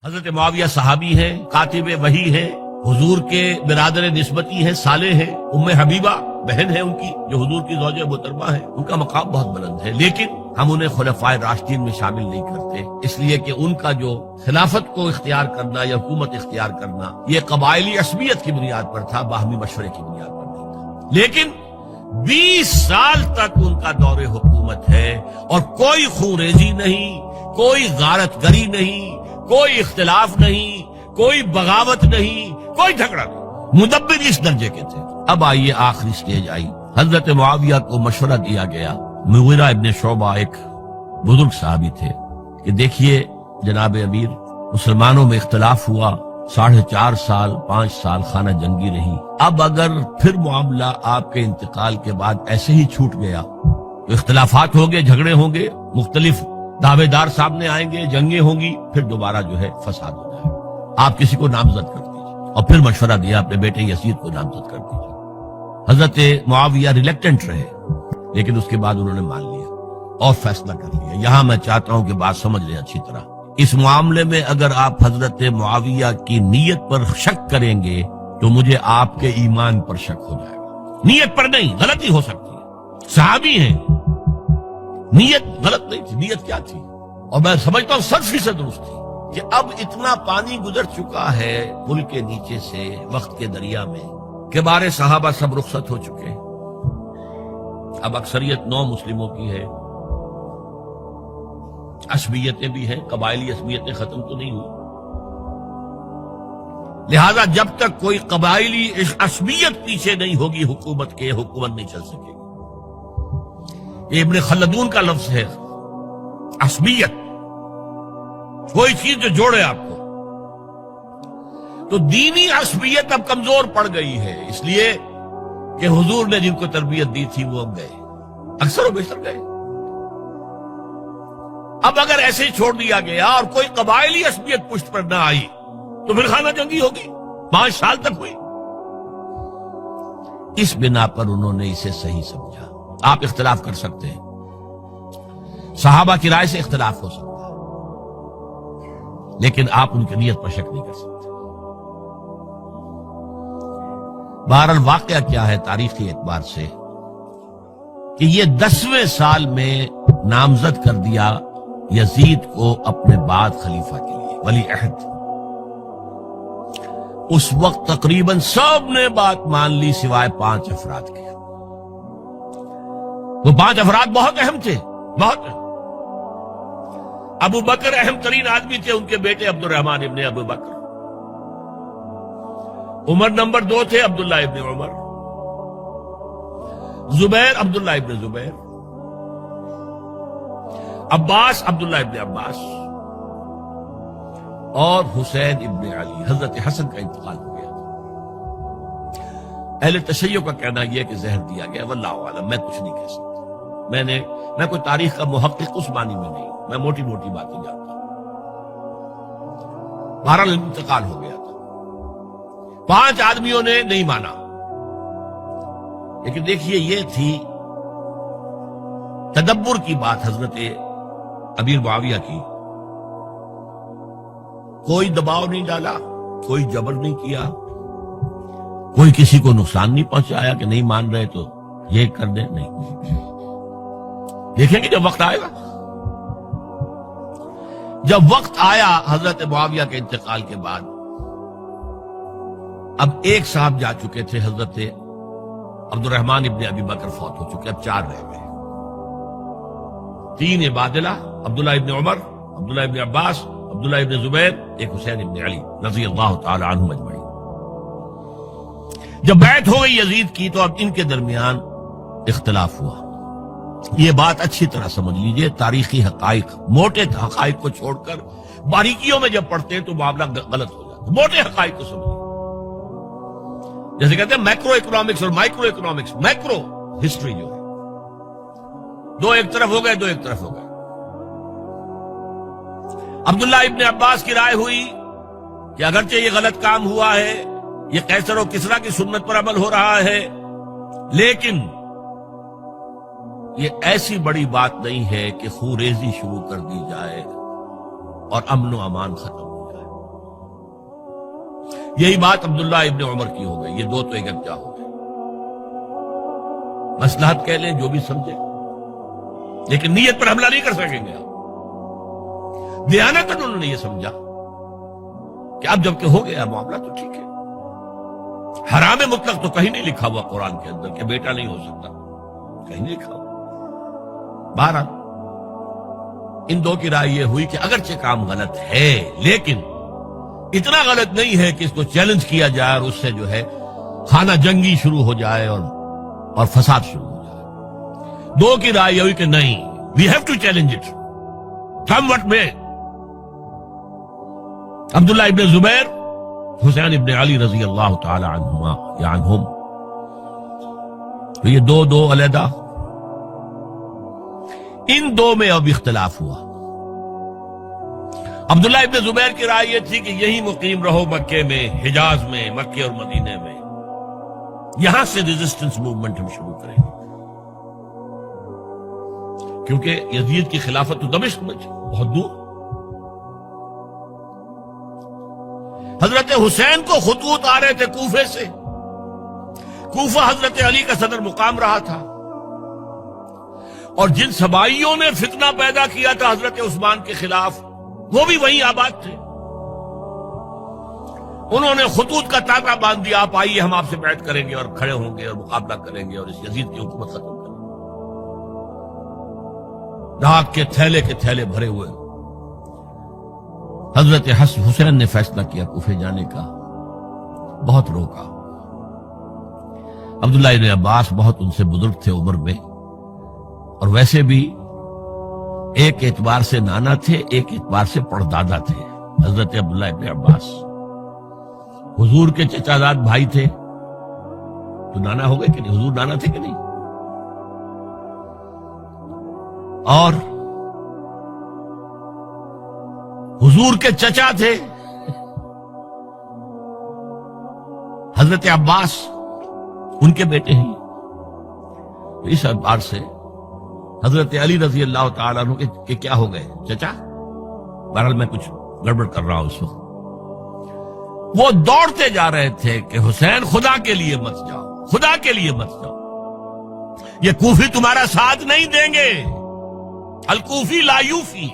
حضرت معاویہ صحابی ہیں، کاتب وحی ہیں، حضور کے برادر نسبتی ہیں، صالح ہیں، ام حبیبہ بہن ہے ان کی جو حضور کی زوجہ محترمہ ہے، ان کا مقام بہت بلند ہے، لیکن ہم انہیں خلفائے راشدین میں شامل نہیں کرتے، اس لیے کہ ان کا جو خلافت کو اختیار کرنا یا حکومت اختیار کرنا یہ قبائلی عصبیت کی بنیاد پر تھا، باہمی مشورے کی بنیاد پر نہیں تھا۔ لیکن 20 سال تک ان کا دور حکومت ہے اور کوئی خونریزی نہیں، کوئی غارت گری نہیں، کوئی اختلاف نہیں، کوئی بغاوت نہیں، کوئی جھگڑا نہیں، مدبر اس درجے کے تھے۔ اب آئیے آخری سٹیج آئی، حضرت معاویہ کو مشورہ دیا گیا، مغیرہ ابن شعبہ ایک بزرگ صحابی تھے، کہ دیکھیے جناب امیر، مسلمانوں میں اختلاف ہوا، 4.5 سال 5 سال خانہ جنگی رہی، اب اگر پھر معاملہ آپ کے انتقال کے بعد ایسے ہی چھوٹ گیا تو اختلافات ہوں گے، جھگڑے ہوں گے، مختلف دعوے دار سامنے آئیں گے، جنگیں ہوں گی، پھر دوبارہ جو ہے فساد ہو جائے گا، آپ کسی کو نامزد کر دیجیے۔ اور پھر مشورہ دیا اپنے بیٹے یزید کو نامزد کر دیجیے۔ حضرت معاویہ ریلیکٹنٹ رہے، لیکن اس کے بعد انہوں نے مان لیا اور فیصلہ کر لیا۔ یہاں میں چاہتا ہوں کہ بات سمجھ لیں اچھی طرح، اس معاملے میں اگر آپ حضرت معاویہ کی نیت پر شک کریں گے تو مجھے آپ کے ایمان پر شک ہو جائے گا۔ نیت پر نہیں، غلطی ہو سکتی ہے، صحابی ہیں، نیت غلط نہیں تھی، نیت کیا تھی؟ اور میں سمجھتا ہوں 100% درست تھی کہ اب اتنا پانی گزر چکا ہے پل کے نیچے سے وقت کے دریا میں کہ بارے صحابہ سب رخصت ہو چکے، اب اکثریت 9 مسلموں کی ہے، عصبیتیں بھی ہیں، قبائلی عصبیتیں ختم تو نہیں ہوئی، لہذا جب تک کوئی قبائلی عصبیت پیچھے نہیں ہوگی حکومت کے، حکومت نہیں چل سکے گی۔ یہ ابن خلدون کا لفظ ہے، عصبیت، کوئی چیز جو جوڑے آپ کو۔ تو دینی عصبیت اب کمزور پڑ گئی ہے، اس لیے کہ حضور نے جن کو تربیت دی تھی وہ اب گئے، اکثر و بیشتر گئے۔ اب اگر ایسے ہی چھوڑ دیا گیا اور کوئی قبائلی عصبیت پشت پر نہ آئی تو پھر خانہ جنگی ہوگی، 5 سال تک ہوئی۔ اس بنا پر انہوں نے اسے صحیح سمجھا۔ آپ اختلاف کر سکتے ہیں، صحابہ کی رائے سے اختلاف ہو سکتا ہے، لیکن آپ ان کی نیت پر شک نہیں کر سکتے۔ بہرحال واقعہ کیا ہے تاریخی اعتبار سے کہ یہ 10ویں سال میں نامزد کر دیا یزید کو اپنے بعد خلیفہ کے لیے، ولی عہد۔ اس وقت تقریباً سب نے بات مان لی سوائے 5 افراد کے۔ وہ 5 افراد بہت اہم تھے، بہت اہم۔ ابو بکر اہم ترین آدمی تھے، ان کے بیٹے عبد الرحمن ابن ابو بکر۔ عمر نمبر 2 تھے، عبداللہ ابن عمر۔ زبیر عبداللہ ابن زبیر۔ عباس عبداللہ ابن عباس، اور حسین ابن علی۔ حضرت حسن کا انتقال ہو گیا تھا۔ اہل تشیع کا کہنا یہ کہ زہر دیا گیا، واللہ اعلم، میں کچھ نہیں کہہ سکتا، میں کوئی تاریخ کا محقق اس معنی میں نہیں، میں موٹی موٹی باتیں جانتا ہوں۔ بہرحال انتقال ہو گیا تھا، 5 آدمیوں نے نہیں مانا، لیکن دیکھیے یہ تھی تدبر کی بات حضرت امیر معاویہ کی۔ کوئی دباؤ نہیں ڈالا، کوئی جبر نہیں کیا، کوئی کسی کو نقصان نہیں پہنچایا کہ نہیں مان رہے تو یہ کر دیں، نہیں۔ دیکھیں گے جب وقت آئے گا۔ جب وقت آیا حضرت معاویہ کے انتقال کے بعد، اب ایک صاحب جا چکے تھے، حضرت عبد الرحمن ابن ابی بکر فوت ہو چکے، اب 4 رہ گئے، 3 عبادلہ، عبداللہ ابن عمر، عبداللہ ابن عباس، عبداللہ ابن زبیر، ایک حسین ابن علی رضی اللہ تعالی عنہ اجمعین۔ جب بیعت ہو گئی یزید کی تو اب ان کے درمیان اختلاف ہوا۔ یہ بات اچھی طرح سمجھ لیجئے، تاریخی حقائق، موٹے حقائق کو چھوڑ کر باریکیوں میں جب پڑھتے ہیں تو معاملہ غلط ہو جاتا ہے۔ موٹے حقائق کو سمجھیے، جیسے کہتے ہیں میکرو اکنامکس اور مائکرو اکنامکس۔ میکرو ہسٹری جو ہے، 2 ایک طرف ہو گئے، 2 ایک طرف ہو گئے۔ عبداللہ ابن عباس کی رائے ہوئی کہ اگرچہ یہ غلط کام ہوا ہے، یہ قیصر و کسریٰ کی سنت پر عمل ہو رہا ہے، لیکن یہ ایسی بڑی بات نہیں ہے کہ خون ریزی شروع کر دی جائے اور امن و امان ختم ہو جائے۔ یہی بات عبداللہ ابن عمر کی ہو گئی، یہ دو تو ایک جا ہو گئے، مصلحت کہہ لیں جو بھی سمجھے، لیکن نیت پر حملہ نہیں کر سکیں گے آپ۔ دیانتاً انہوں نے یہ سمجھا کہ اب جب کہ ہو گیا معاملہ تو ٹھیک ہے، حرام مطلق تو کہیں نہیں لکھا ہوا قرآن کے اندر کہ بیٹا نہیں ہو سکتا، کہیں نہیں لکھا ہوا۔ بہرحال ان دو کی رائے یہ ہوئی کہ اگرچہ کام غلط ہے لیکن اتنا غلط نہیں ہے کہ اس کو چیلنج کیا جائے اور اس سے جو ہے خانہ جنگی شروع ہو جائے اور فساد شروع ہو جائے۔ دو کی رائے یہ ہوئی کہ نہیں، we have to challenge it come what میں۔ عبداللہ ابن زبیر، حسین ابن علی رضی اللہ تعالی عنہما یا عنہم، تو یہ دو علیحدہ، ان دو میں اب اختلاف ہوا۔ عبداللہ ابن زبیر کی رائے یہ تھی کہ یہی مقیم رہو مکے میں، حجاز میں، مکے اور مدینے میں، یہاں سے ریزسٹنس موومنٹ ہم شروع کریں گے، کیونکہ یزید کی خلافت تو دمشق میں تھی، بہت دور۔ حضرت حسین کو خطوط آ رہے تھے کوفے سے، کوفہ حضرت علی کا صدر مقام رہا تھا، اور جن سبائیوں نے فتنہ پیدا کیا تھا حضرت عثمان کے خلاف وہ بھی وہیں آباد تھے۔ انہوں نے خطوط کا تاغا باندھ دیا، آپ آئیے ہم آپ سے بیعت کریں گے اور کھڑے ہوں گے اور مقابلہ کریں گے اور اس یزید کی حکومت ختم کریں گے۔ ڈاک کے تھیلے بھرے ہوئے حضرت حسین نے فیصلہ کیا کوفے جانے کا، بہت روکا۔ عبداللہ ابن عباس بہت ان سے بزرگ تھے عمر میں، اور ویسے بھی ایک اعتبار سے نانا تھے، ایک اعتبار سے پردادا تھے۔ حضرت عبداللہ ابن عباس حضور کے چچا زاد بھائی تھے تو نانا ہو گئے کہ نہیں؟ حضور نانا تھے کہ نہیں؟ اور حضور کے چچا تھے حضرت عباس، ان کے بیٹے ہیں۔ اس اعتبار سے حضرت علی رضی اللہ تعالیٰ عنہ کہ کیا ہو گئے چچا؟ بہرحال میں کچھ گڑبڑ کر رہا ہوں اس وقت۔ وہ دوڑتے جا رہے تھے کہ حسین خدا کے لیے مت جاؤ، خدا کے لیے مت جاؤ، یہ کوفی تمہارا ساتھ نہیں دیں گے، الکوفی لا یوفی،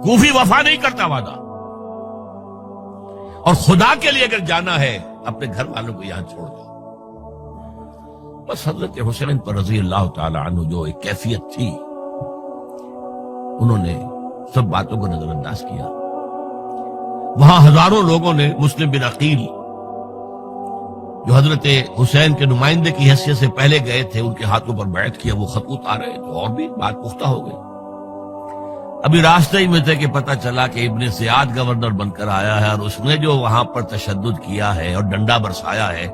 کوفی وفا نہیں کرتا وعدہ، اور خدا کے لیے اگر جانا ہے اپنے گھر والوں کو یہاں چھوڑ دو۔ بس حضرت حسین پر رضی اللہ تعالی عنہ جو ایک کیفیت تھی، انہوں نے سب باتوں کو نظر انداز کیا۔ وہاں ہزاروں لوگوں نے مسلم بن عقیل جو حضرت حسین کے نمائندے کی حیثیت سے پہلے گئے تھے، ان کے ہاتھوں پر بیعت کیا، وہ خطوط آ رہے تو اور بھی بات پختہ ہو گئی۔ ابھی راستے ہی میں تھے کہ پتہ چلا کہ ابن زیاد گورنر بن کر آیا ہے، اور اس نے جو وہاں پر تشدد کیا ہے اور ڈنڈا برسایا ہے،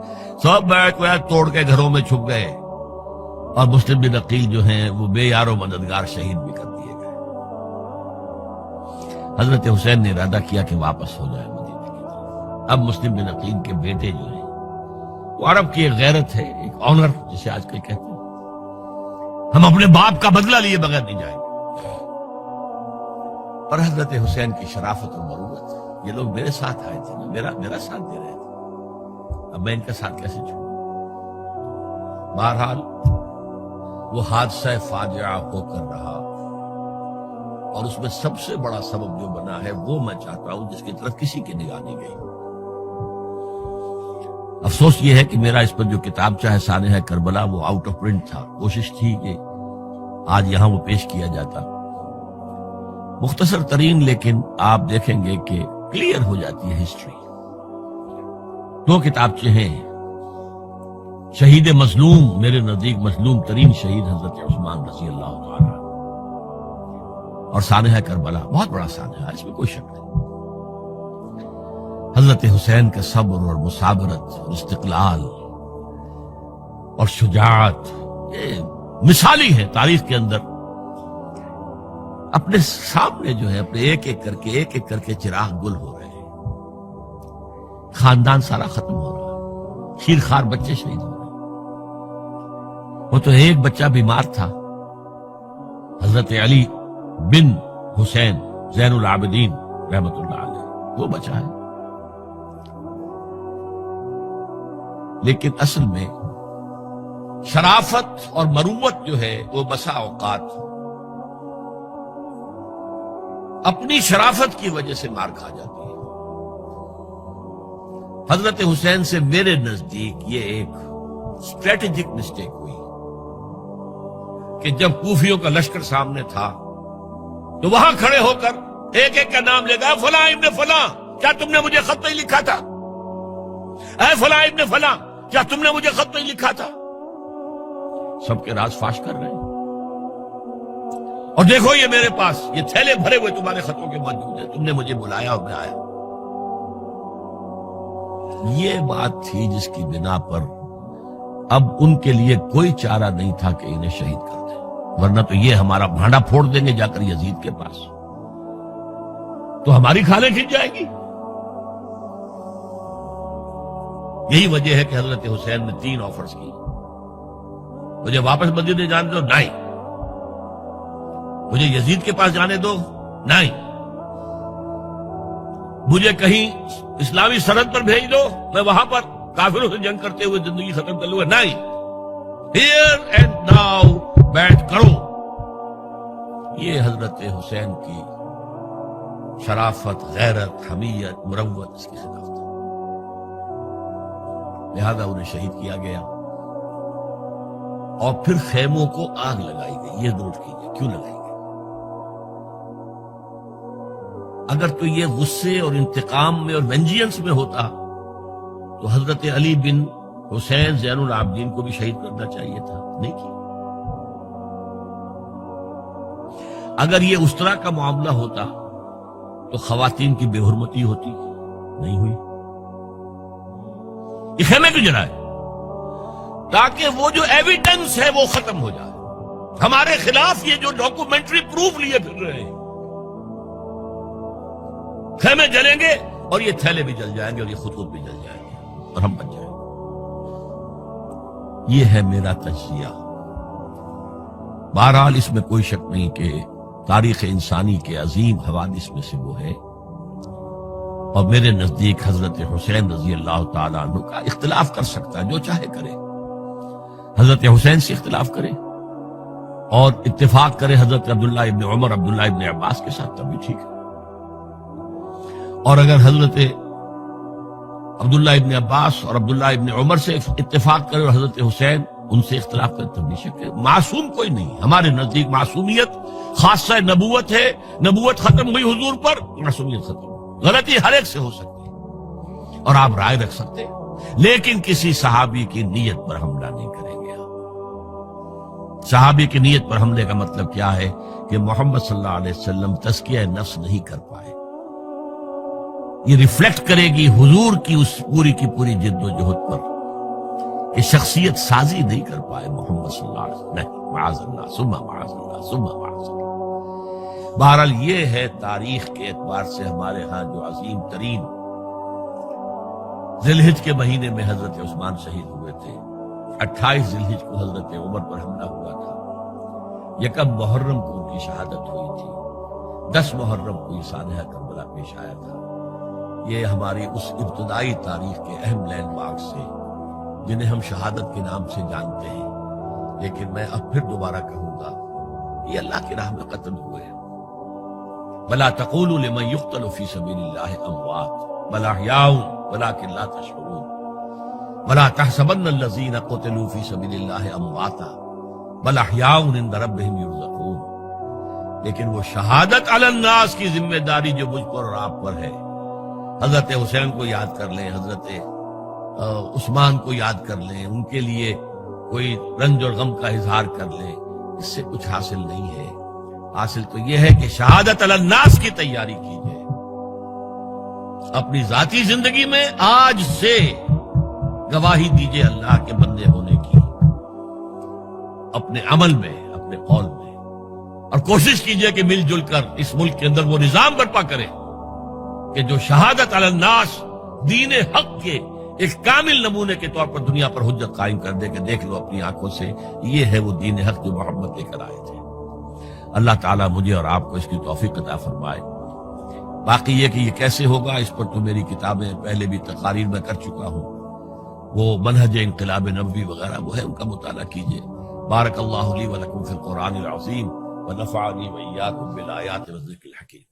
سب بیعت توڑ کے گھروں میں چھپ گئے، اور مسلم بن عقیل جو ہیں وہ بے یار و مددگار شہید بھی کر دیے گئے۔ حضرت حسین نے ارادہ کیا کہ واپس ہو جائے مدینے کی طرف۔ اب مسلم بن عقیل کے بیٹے جو ہیں، وہ عرب کی ایک غیرت ہے، ایک آنر جسے آج کل کہتے ہیں، ہم اپنے باپ کا بدلہ لیے بغیر نہیں جائیں گے۔ اور حضرت حسین کی شرافت اور مروت، یہ لوگ میرے ساتھ آئے تھے، میرا ساتھ دے رہے تھے، اب میں ان کا ساتھ کیسے چھوڑوں؟ بہرحال وہ حادثہ فاجعہ ہو کر رہا، اور اس میں سب سے بڑا سبب جو بنا ہے وہ میں چاہتا ہوں جس کی طرف کسی کی نگاہ نہیں گئی۔ افسوس یہ ہے کہ میرا اس پر جو کتابچہ ہے سانحہ کربلا وہ آؤٹ آف پرنٹ تھا، کوشش تھی کہ آج یہاں وہ پیش کیا جاتا، مختصر ترین، لیکن آپ دیکھیں گے کہ کلیئر ہو جاتی ہے ہسٹری۔ دو کتابچے ہیں، شہید مظلوم، میرے نزدیک مظلوم ترین شہید حضرت عثمان رضی اللہ تعالی، اور سانحہ کربلا، بہت بڑا سانحہ، اس میں کوئی شک نہیں۔ حضرت حسین کا صبر اور مثابرت اور استقلال اور شجاعت، یہ مثالی ہے تاریخ کے اندر۔ اپنے سامنے جو ہے اپنے ایک ایک کر کے چراغ گل ہو رہے ہیں، خاندان سارا ختم ہو رہا ہے، خیر بچے شہید ہو رہے ہیں۔ وہ تو ایک بچہ بیمار تھا، حضرت علی بن حسین زین العابدین رحمت اللہ علیہ، وہ بچا ہے۔ لیکن اصل میں شرافت اور مروت جو ہے وہ بسا اوقات اپنی شرافت کی وجہ سے مار کھا جاتی ہے۔ حضرت حسین سے میرے نزدیک یہ ایک اسٹریٹجک مسٹیک ہوئی کہ جب کوفیوں کا لشکر سامنے تھا تو وہاں کھڑے ہو کر ایک ایک کا نام لے گا، فلاں ابن فلاں کیا تم نے مجھے خط نہیں لکھا تھا؟ اے فلاں ابن فلاں کیا تم نے مجھے خط نہیں لکھا تھا؟ سب کے راز فاش کر رہے ہیں، اور دیکھو یہ میرے پاس یہ تھیلے بھرے ہوئے تمہارے خطوں کے موجود ہیں، تم نے مجھے بلایا اور میں آیا۔ یہ بات تھی جس کی بنا پر اب ان کے لیے کوئی چارہ نہیں تھا کہ انہیں شہید کر دیں، ورنہ تو یہ ہمارا بھانڈا پھوڑ دیں گے جا کر یزید کے پاس، تو ہماری کھالیں کھنچ جائیں گی۔ یہی وجہ ہے کہ حضرت حسین نے 3 آفرز کی، مجھے واپس مدینے جانے دو، نہیں، مجھے یزید کے پاس جانے دو، نہیں، مجھے کہیں اسلامی سرحد پر بھیج دو، میں وہاں پر کافروں سے جنگ کرتے ہوئے زندگی ختم کر لوں گا، نہیں، ہیئر اینڈ ناؤ بیٹھ کرو۔ یہ حضرت حسین کی شرافت، غیرت، حمیت، مروت، اس کی خلاف تھا، لہذا انہیں شہید کیا گیا اور پھر خیموں کو آگ لگائی گئی۔ یہ نوٹ کیجیے کیوں لگائی گئی؟ اگر تو یہ غصے اور انتقام میں اور وینجینس میں ہوتا تو حضرت علی بن حسین زین العابدین کو بھی شہید کرنا چاہیے تھا، نہیں کیا۔ اگر یہ اس طرح کا معاملہ ہوتا تو خواتین کی بے حرمتی ہوتی، نہیں ہوئی۔ یہ خیمے کیوں جلائے؟ تاکہ وہ جو ایویڈنس ہے وہ ختم ہو جائے، ہمارے خلاف یہ جو ڈاکومنٹری پروف لیے پھر رہے ہیں، خیمے جلیں گے اور یہ تھیلے بھی جل جائیں گے اور یہ خطوط بھی جل جائیں گے اور ہم بچ جائیں گے۔ یہ ہے میرا تجزیہ۔ بہرحال اس میں کوئی شک نہیں کہ تاریخ انسانی کے عظیم حوادث میں سے وہ ہے، اور میرے نزدیک حضرت حسین رضی اللہ تعالیٰ عنہ کا اختلاف کر سکتا ہے، جو چاہے کرے، حضرت حسین سے اختلاف کرے اور اتفاق کرے حضرت عبداللہ ابن عمر، عبداللہ ابن عباس کے ساتھ، تب بھی ٹھیک ہے، اور اگر حضرت عبداللہ ابن عباس اور عبداللہ ابن عمر سے اتفاق کرے اور حضرت حسین ان سے اختلاف کرے، تب بھی شک ہے۔ معصوم کوئی نہیں، ہمارے نزدیک معصومیت خاصہ نبوت ہے، نبوت ختم ہوئی حضور پر، معصومیت ختم ہوئی، غلطی ہر ایک سے ہو سکتی ہے اور آپ رائے رکھ سکتے ہیں، لیکن کسی صحابی کی نیت پر حملہ نہیں کریں گے۔ صحابی کی نیت پر حملے کا مطلب کیا ہے کہ محمد صلی اللہ علیہ وسلم تزکیہ نفس نہیں کر پائے، یہ ریفلیکٹ کرے گی حضور کی اس پوری کی پوری جد و جہد پر کہ شخصیت سازی نہیں کر پائے محمد صلی اللہ علیہ وسلم، نہیں، معاذ اللہ ثم معاذ اللہ ثم معاذ اللہ۔ بہرحال یہ ہے تاریخ کے اعتبار سے ہمارے ہاں جو عظیم ترین ذی الحج کے مہینے میں حضرت عثمان شہید ہوئے تھے، 28 ذی الحج کو حضرت عمر پر حملہ ہوا تھا، 1 محرم کو ان کی شہادت ہوئی تھی، 10 محرم کو یہ سانحہ کربلا پیش آیا تھا۔ یہ ہماری اس ابتدائی تاریخ کے اہم لینڈ مارکس سے جنہیں ہم شہادت کے نام سے جانتے ہیں، لیکن میں اب پھر دوبارہ کہوں گا یہ اللہ کی راہ میں قتل ہوئے ہیں۔ وَلَا تَقُولُوا لِمَنْ يُقْتَلُ فِي سَبِيلِ اللَّهِ أَمْوَاتٌ بَلْ أَحْيَاءٌ وَلَكِنْ لَا تَشْعُرُونَ وَلَا تَحْسَبَنَّ الَّذِينَ قُتِلُوا فِي سَبِيلِ اللَّهِ أَمْوَاتًا بَلْ أَحْيَاءٌ عِندَ رَبِّهِمْ يُرْزَقُونَ۔ لیکن وہ شہادت علی الناس کی ذمہ داری جو مجھ پر اور آپ پر ہے، حضرت حسین کو یاد کر لیں، حضرت عثمان کو یاد کر لیں، ان کے لیے کوئی رنج اور غم کا اظہار کر لیں، اس سے کچھ حاصل نہیں ہے۔ حاصل تو یہ ہے کہ شہادت علی الناس کی تیاری کیجئے، اپنی ذاتی زندگی میں آج سے گواہی دیجئے اللہ کے بندے ہونے کی، اپنے عمل میں، اپنے قول میں، اور کوشش کیجئے کہ مل جل کر اس ملک کے اندر وہ نظام برپا کرے کہ جو شہادت علی الناس دین حق کے ایک کامل نمونے کے طور پر دنیا پر حجت قائم کر دے کہ دیکھ لو اپنی آنکھوں سے، یہ ہے وہ دین حق جو محمد لے کر آئے تھے۔ اللہ تعالیٰ مجھے اور آپ کو اس کی توفیق عطا فرمائے۔ باقی یہ کہ یہ کیسے ہوگا، اس پر تو میری کتابیں پہلے بھی تقاریر میں کر چکا ہوں، وہ منہج انقلاب نبوی وغیرہ وہ ہے، ان کا مطالعہ کیجیے۔ بارک اللہ لی و لکم فی القرآن العظیم ونفعنی وإیاکم بالآیات والذکر الحکیم۔